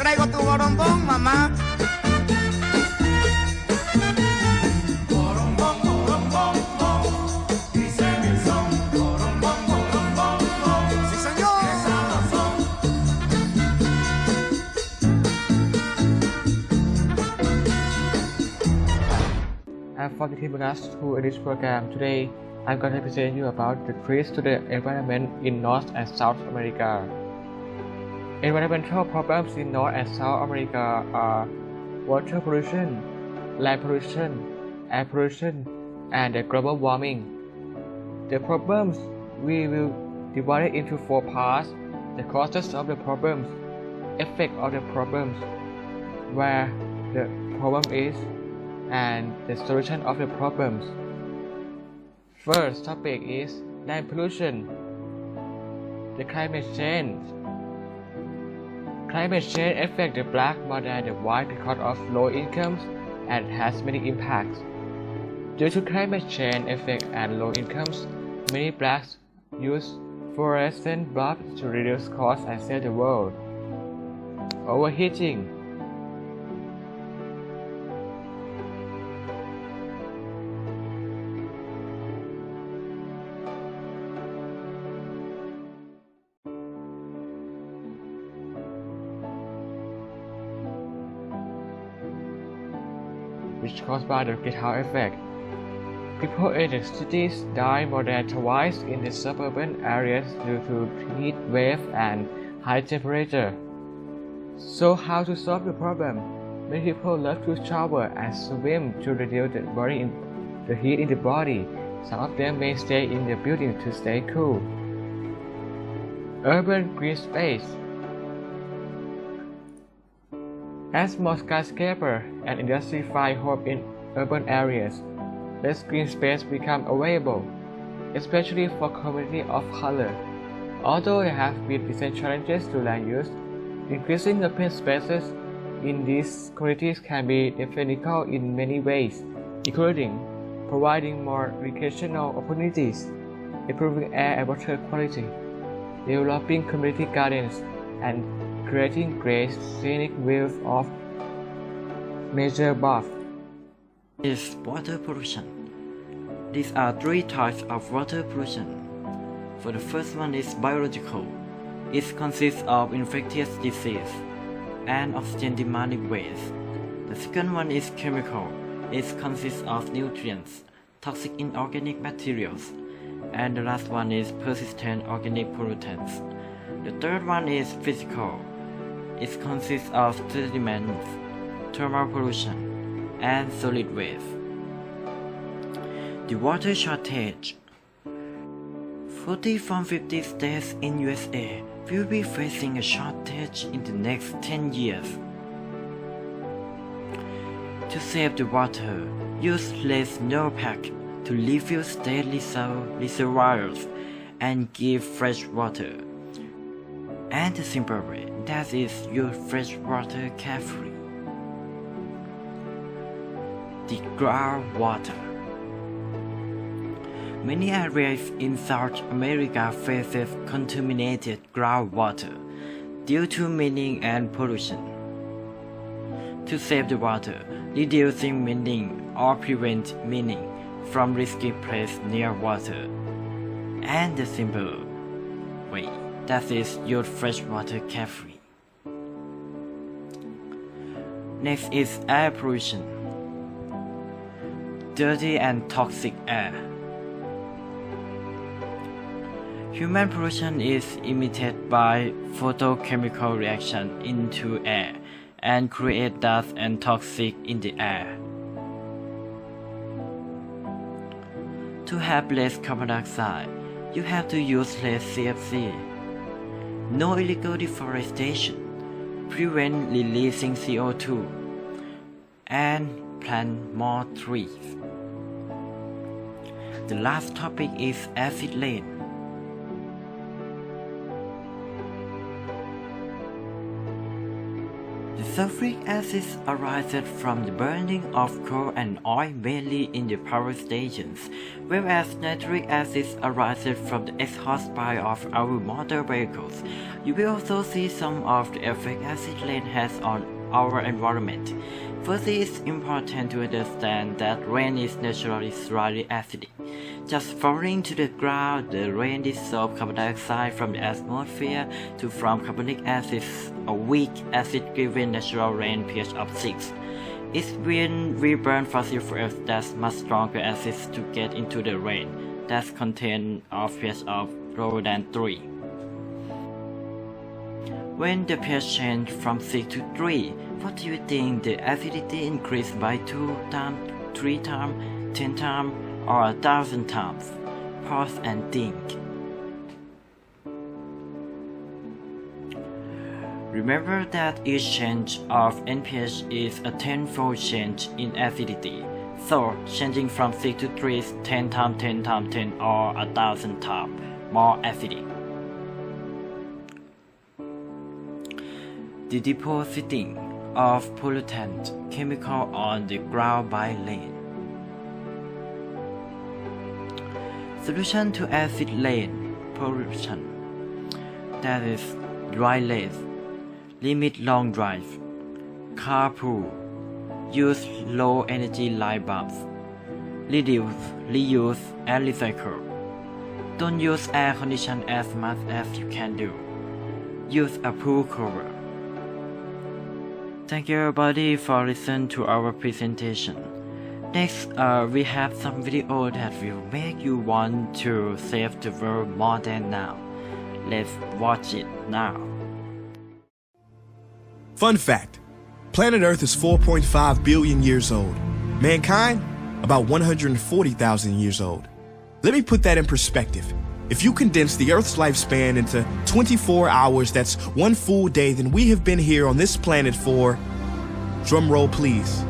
traigo tu borombón, mamá. Borombón, borombón, bom, dice mi son. Borombón, borombón, bom, sí señor. Qué sabrosón. I'm from the Tibunas School. In this program today, I'm going to present you about the threats to the environment in North and South America. Environmental problems in North and South America are water pollution, land pollution, air pollution, and global warming. The problems we will divide it into 4 parts: the causes of the problems, effect of the problems, where the problem is, and the solution of the problems. First topic is land pollution. The climate change. Climate change affects the black more than the white because of low incomes and has many impacts. Due to climate change effect and low incomes, many blacks use fluorescent bulbs to reduce costs and save the world. Overheating. Which caused by the greenhouse effect. People in the cities die more than twice in the suburban areas due to heat wave and high temperature. So how to solve the problem? Many people love to shower and swim to reduce the heat in the body. Some of them may stay in the building to stay cool. Urban green space. As more skyscraper and industry find home in urban areas, less green space become available, especially for community of color. Although there have been recent challenges to land use, increasing open spaces in these communities can be beneficial in many ways, including providing more recreational opportunities, improving air and water quality, developing community gardens, and creating great scenic views of nature above. Is water pollution. These are 3 types of water pollution. For the first one is biological. It consists of infectious disease and oxygen demanding waste. The second one is chemical. It consists of nutrients, toxic inorganic materials, and the last one is persistent organic pollutants. The third one is physical. It consists of sediments, thermal pollution, and solid waste. The water shortage. 40 from 50 states in USA will be facing a shortage in the next 10 years. To save the water, use less snowpack to refill state reservoirs and give fresh water. And the simple way, that is use fresh water carefully. The groundwater. Many areas in South America faces contaminated groundwater due to mining and pollution. To save the water, reducing mining or prevent mining from risky places near water. And the simple way, that is use fresh water carefully. Next is air pollution. Dirty and toxic air. Human pollution is emitted by photochemical reaction into air and create dust and toxic in the air. To have less carbon dioxide, you have to use less CFC. No illegal deforestation, prevent releasing CO2, and plant more trees. The last topic is acid rain. The Sulfuric acid arises from the burning of coal and oil mainly in the power stations, whereas nitric acid arises from the exhaust pipe of our motor vehicles. You will also see some of the effect acid rain has on our environment. First, it is important to understand that rain is naturally slightly acidic. Just falling to the ground, the rain dissolves carbon dioxide from the atmosphere to form carbonic acid, a weak acid giving natural rain pH of 6. It's when we burn fossil fuels that's much stronger acids to get into the rain that contain a pH of lower than 3. When the pH changed from 6 to 3, what do you think? The acidity increased by 2 times, 3 times, 10 times, or 1,000 times? Pause and think. Remember that each change of NPH is a tenfold change in acidity. So, changing from 6 to 3 is 10 times 10 times 10 or 1,000 times more acidic. The depositing of pollutant chemical on the ground by rain. Solution to acid rain pollution. That is dry rain. Limit long drive. Carpool. Use low energy light bulbs. Reduce, reuse, and recycle. Don't use air conditioning as much as you can do. Use a pool cover. Thank you everybody for listening to our presentation. Next, we have some video that will make you want to save the world more than now. Let's watch it now. Fun fact, planet Earth is 4.5 billion years old. Mankind, about 140,000 years old. Let me put that in perspective. If you condense the Earth's lifespan into 24 hours, that's one full day, then we have been here on this planet for, drum roll please,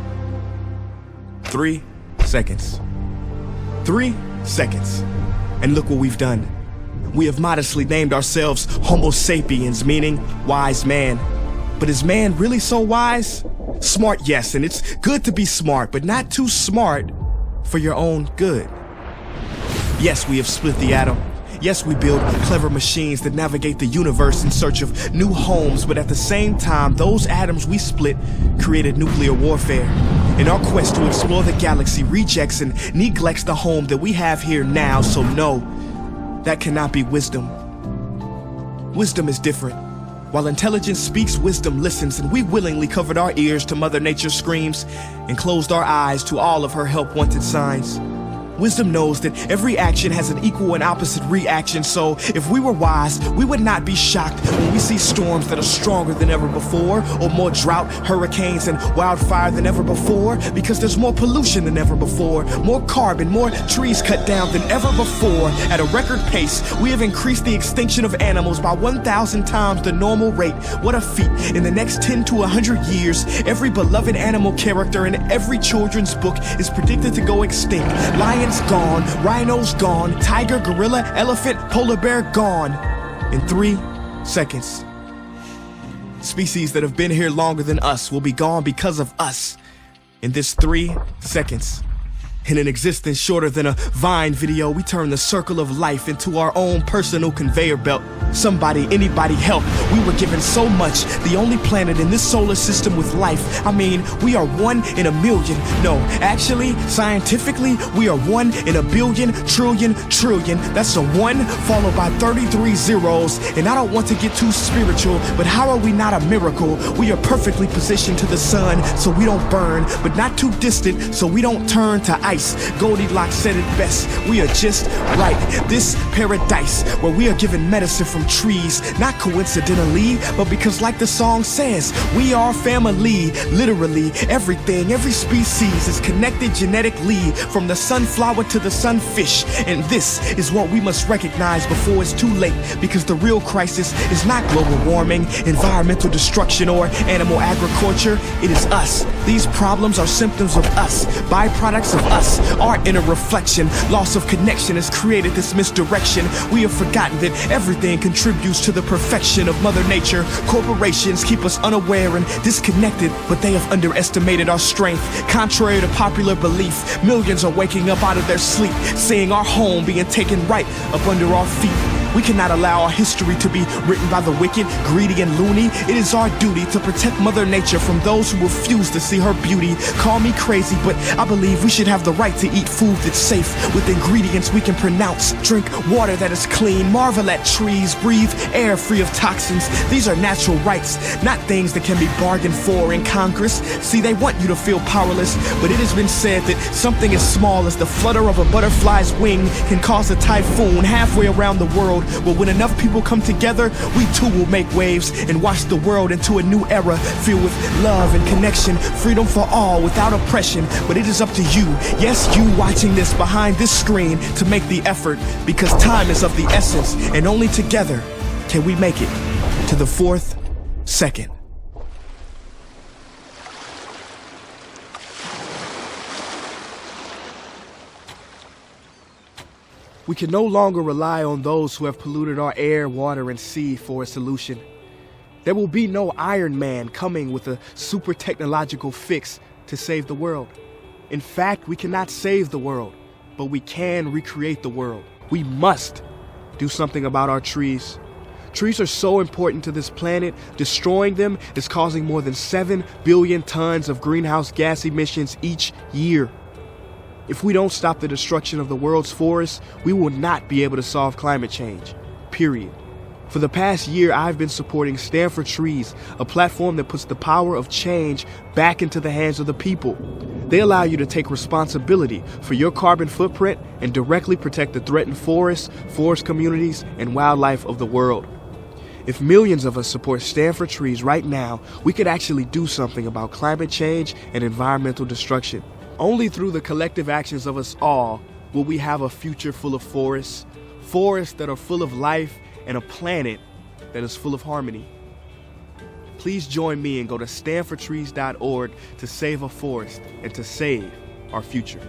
3 seconds. 3 seconds. And look what we've done. We have modestly named ourselves Homo sapiens, meaning wise man. But is man really so wise? Smart, yes, and it's good to be smart, but not too smart for your own good. Yes, we have split the atom. Yes, we build clever machines that navigate the universe in search of new homes, but at the same time, those atoms we split created nuclear warfare. In our quest to explore the galaxy, rejects and neglects the home that we have here now, so no, that cannot be wisdom. Wisdom is different. While intelligence speaks, wisdom listens, and we willingly covered our ears to Mother Nature's screams and closed our eyes to all of her help-wanted signs. Wisdom knows that every action has an equal and opposite reaction, so if we were wise, we would not be shocked when we see storms that are stronger than ever before, or more drought, hurricanes, and wildfire than ever before, because there's more pollution than ever before, more carbon, more trees cut down than ever before. At a record pace, we have increased the extinction of animals by 1,000 times the normal rate. What a feat. In the next 10 to 100 years, every beloved animal character in every children's book is predicted to go extinct. Lions gone, rhinos gone, tiger, gorilla, elephant, polar bear gone. In 3 seconds. Species that have been here longer than us will be gone because of us. In this 3 seconds. In an existence shorter than a Vine video, we turn the circle of life into our own personal conveyor belt. Somebody, anybody help. We were given so much, the only planet in this solar system with life. I mean, we are 1 in a million. No, actually, scientifically, we are 1 in a billion, trillion. That's a 1 followed by 33 zeros. And I don't want to get too spiritual, but how are we not a miracle? We are perfectly positioned to the sun so we don't burn, but not too distant so we don't turn to ice. Goldilocks said it best, we are just right. This paradise where we are given medicine from trees, not coincidentally, but because like the song says, we are family. Literally, everything, every species is connected genetically, from the sunflower to the sunfish. And this is what we must recognize before it's too late, because the real crisis is not global warming, environmental destruction, or animal agriculture. It is us. These problems are symptoms of us, byproducts of us. Our inner reflection, loss of connection has created this misdirection. We have forgotten that everything contributes to the perfection of Mother Nature. Corporations keep us unaware and disconnected, but they have underestimated our strength. Contrary to popular belief, millions are waking up out of their sleep, seeing our home being taken right up under our feet. We cannot allow our history to be written by the wicked, greedy, and loony. It is our duty to protect Mother Nature from those who refuse to see her beauty. Call me crazy, but I believe we should have the right to eat food that's safe, with ingredients we can pronounce. Drink water that is clean, marvel at trees, breathe air free of toxins. These are natural rights, not things that can be bargained for in Congress. See, they want you to feel powerless, but it has been said that something as small as the flutter of a butterfly's wing can cause a typhoon halfway around the world. But when enough people come together, we too will make waves and wash the world into a new era filled with love and connection, freedom for all without oppression. But it is up to you, yes, you watching this behind this screen, to make the effort, because time is of the essence, and only together can we make it to the 4th second. We can no longer rely on those who have polluted our air, water, and sea for a solution. There will be no Iron Man coming with a super technological fix to save the world. In fact, we cannot save the world, but we can recreate the world. We must do something about our trees. Trees are so important to this planet. Destroying them is causing more than 7 billion tons of greenhouse gas emissions each year. If we don't stop the destruction of the world's forests, we will not be able to solve climate change. Period. For the past year, I've been supporting Stand for Trees, a platform that puts the power of change back into the hands of the people. They allow you to take responsibility for your carbon footprint and directly protect the threatened forests, forest communities, and wildlife of the world. If millions of us support Stand for Trees right now, we could actually do something about climate change and environmental destruction. Only through the collective actions of us all will we have a future full of forests that are full of life, and a planet that is full of harmony. Please join me and go to standfortrees.org to save a forest and to save our future.